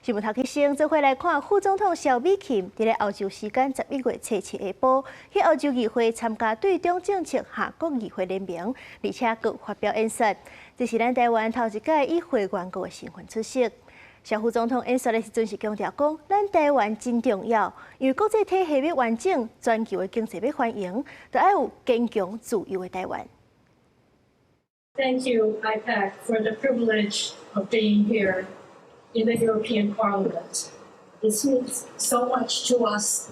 新闻头起先做伙来看副总统萧美琴伫咧欧洲时间11月7日下晡去欧洲议会参加对中政策下国议会联名，而且佮发表演说。这是咱台湾头一届以会员国的身份出席。萧副总统演说的时阵是强调讲，咱台湾真重要，因为国际体系要完整，全球的经济要繁荣，就要有坚强自由的台湾。Thank you, IPAC, for the privilege of being here in the European Parliament. This means so much to us,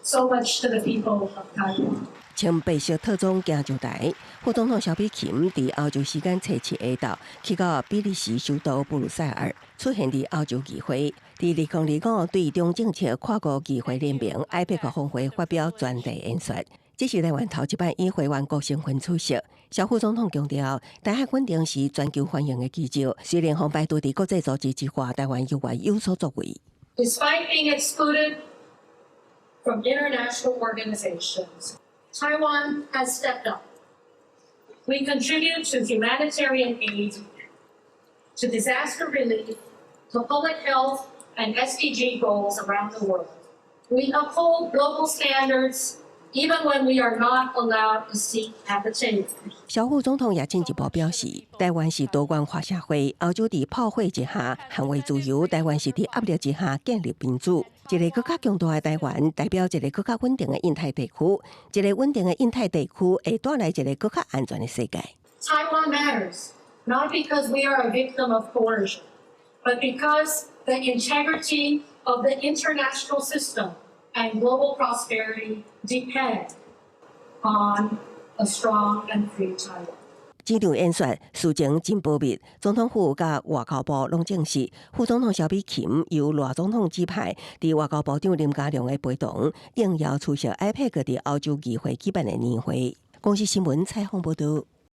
so much to the people of Taiwan. 穿白色套装行上台，副总统萧美琴伫欧洲时间7日下昼去到比利时首都布鲁塞尔，出现伫欧洲议会，伫2025对中政策跨国议会联名 IPAC 峰会发表专题演说。这是台湾头一摆以会员国身份出席。萧副总统强调，台海稳定是全球繁荣的基石。虽然红白都伫国际组织之下，台湾依然有所作为。Despite being excluded from international organizations, Taiwan has stepped up. We contribute to humanitarian aid, to disaster relief, to public health and SDG goals around the world. We uphold global standards.Even when we are not allowed a seat at the table. 萧副总统也进一步表示，台湾是多元化社会，欧洲伫炮火之下捍卫自由，台湾是伫压力之下建立民主。一个更加强大的台湾，代表一个更加稳定的印太地区。一个稳定的印太地区会带来一个更加安全的世界。Taiwan matters, not because we are a victim of coercion, but because the integrity of the international system.And global prosperity depend on a strong and free Taiwan. 这场演说事情真保密，总统府甲外交部拢证实，副总统萧美琴由赖总统指派，伫外交部长林佳龙的陪同，应邀出席 IPAC 伫欧洲议会举办的年会。公司新闻采访报道。